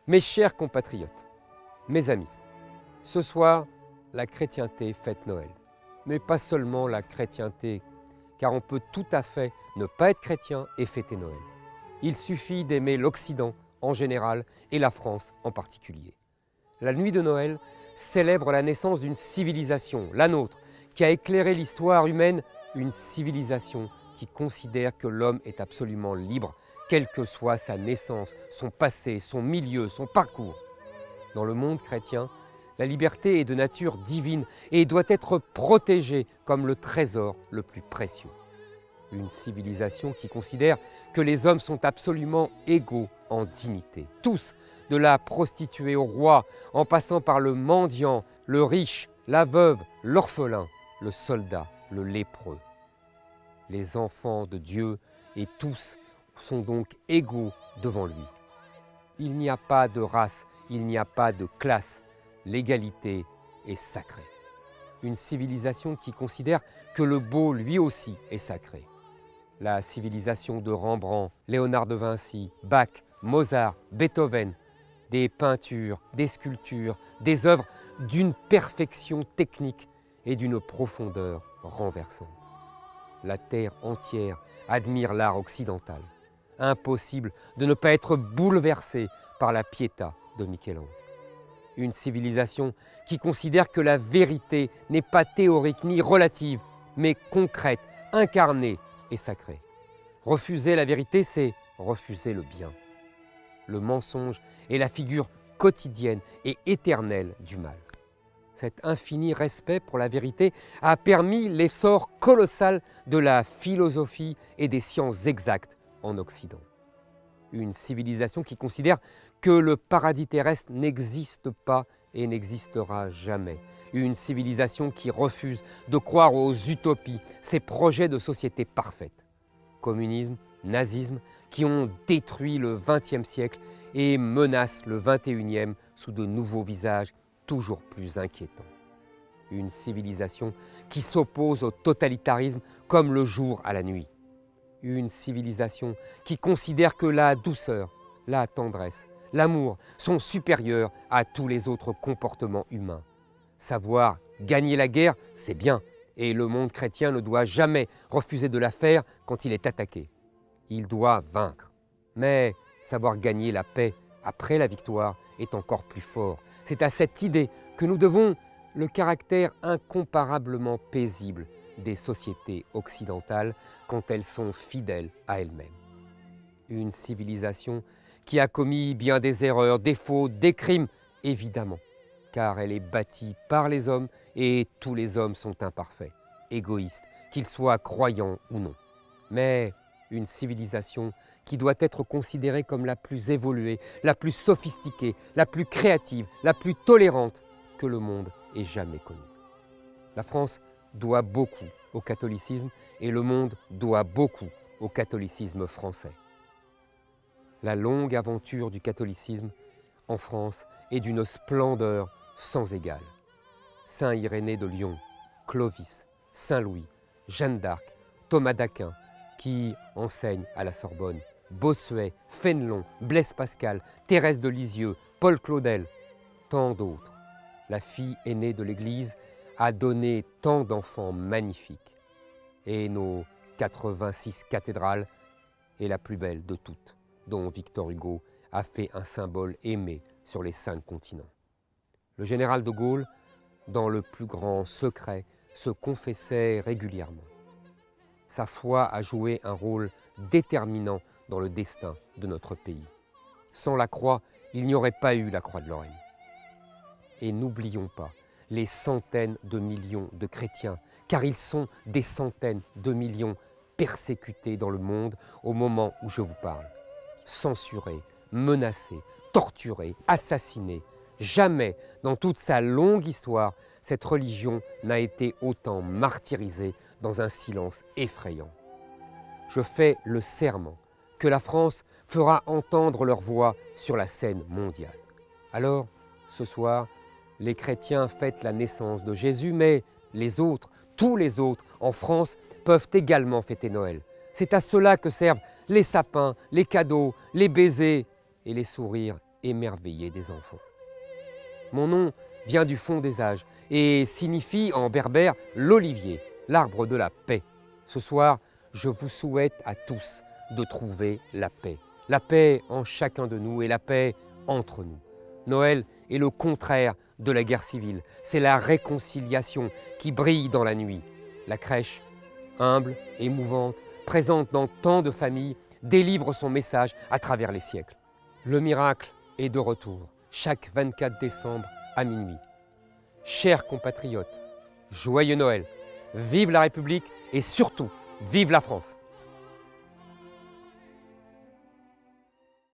Mes chers compatriotes, mes amis, ce soir, la chrétienté fête Noël. Mais pas seulement la chrétienté, car on peut tout à fait ne pas être chrétien et fêter Noël. Il suffit d'aimer l'Occident en général et la France en particulier. La nuit de Noël célèbre la naissance d'une civilisation, la nôtre, qui a éclairé l'histoire humaine, une civilisation qui considère que l'homme est absolument libre, quelle que soit sa naissance, son passé, son milieu, son parcours. Dans le monde chrétien, la liberté est de nature divine et doit être protégée comme le trésor le plus précieux. Une civilisation qui considère que les hommes sont absolument égaux en dignité. Tous, de la prostituée au roi, en passant par le mendiant, le riche, la veuve, l'orphelin, le soldat, le lépreux. Les enfants de Dieu et tous sont donc égaux devant lui. Il n'y a pas de race, il n'y a pas de classe. L'égalité est sacrée. Une civilisation qui considère que le beau lui aussi est sacré. La civilisation de Rembrandt, Léonard de Vinci, Bach, Mozart, Beethoven, des peintures, des sculptures, des œuvres d'une perfection technique et d'une profondeur renversante. La terre entière admire l'art occidental. Impossible de ne pas être bouleversé par la Pietà de Michel-Ange. Une civilisation qui considère que la vérité n'est pas théorique ni relative, mais concrète, incarnée et sacrée. Refuser la vérité, c'est refuser le bien. Le mensonge est la figure quotidienne et éternelle du mal. Cet infini respect pour la vérité a permis l'essor colossal de la philosophie et des sciences exactes en Occident. Une civilisation qui considère que le paradis terrestre n'existe pas et n'existera jamais. Une civilisation qui refuse de croire aux utopies, ces projets de société parfaite. Communisme, nazisme, qui ont détruit le XXe siècle et menacent le XXIe sous de nouveaux visages toujours plus inquiétants. Une civilisation qui s'oppose au totalitarisme comme le jour à la nuit. Une civilisation qui considère que la douceur, la tendresse, l'amour sont supérieurs à tous les autres comportements humains. Savoir gagner la guerre, c'est bien, et le monde chrétien ne doit jamais refuser de la faire quand il est attaqué. Il doit vaincre. Mais savoir gagner la paix après la victoire est encore plus fort. C'est à cette idée que nous devons le caractère incomparablement paisible des sociétés occidentales quand elles sont fidèles à elles-mêmes. Une civilisation qui a commis bien des erreurs, des fautes, des crimes, évidemment, car elle est bâtie par les hommes et tous les hommes sont imparfaits, égoïstes, qu'ils soient croyants ou non. Mais une civilisation qui doit être considérée comme la plus évoluée, la plus sophistiquée, la plus créative, la plus tolérante que le monde ait jamais connue. La France doit beaucoup au catholicisme et le monde doit beaucoup au catholicisme français. La longue aventure du catholicisme en France est d'une splendeur sans égale. Saint Irénée de Lyon, Clovis, Saint Louis, Jeanne d'Arc, Thomas d'Aquin, qui enseignent à la Sorbonne, Bossuet, Fénelon, Blaise Pascal, Thérèse de Lisieux, Paul Claudel, tant d'autres. La fille aînée de l'Église a donné tant d'enfants magnifiques. Et nos 86 cathédrales est la plus belle de toutes, dont Victor Hugo a fait un symbole aimé sur les 5 continents. Le général de Gaulle, dans le plus grand secret, se confessait régulièrement. Sa foi a joué un rôle déterminant dans le destin de notre pays. Sans la croix, il n'y aurait pas eu la croix de Lorraine. Et n'oublions pas les centaines de millions de chrétiens, car ils sont des centaines de millions persécutés dans le monde au moment où je vous parle. Censurés, menacés, torturés, assassinés. Jamais, dans toute sa longue histoire, cette religion n'a été autant martyrisée dans un silence effrayant. Je fais le serment que la France fera entendre leur voix sur la scène mondiale. Alors, ce soir, les chrétiens fêtent la naissance de Jésus, mais les autres, tous les autres, en France, peuvent également fêter Noël. C'est à cela que servent les sapins, les cadeaux, les baisers et les sourires émerveillé des enfants. Mon nom vient du fond des âges et signifie en berbère l'olivier, l'arbre de la paix. Ce soir, je vous souhaite à tous de trouver la paix en chacun de nous et la paix entre nous. Noël est le contraire de la guerre civile, c'est la réconciliation qui brille dans la nuit. La crèche, humble, émouvante, présente dans tant de familles, délivre son message à travers les siècles. Le miracle est de retour, chaque 24 décembre à minuit. Chers compatriotes, joyeux Noël, vive la République et surtout, vive la France!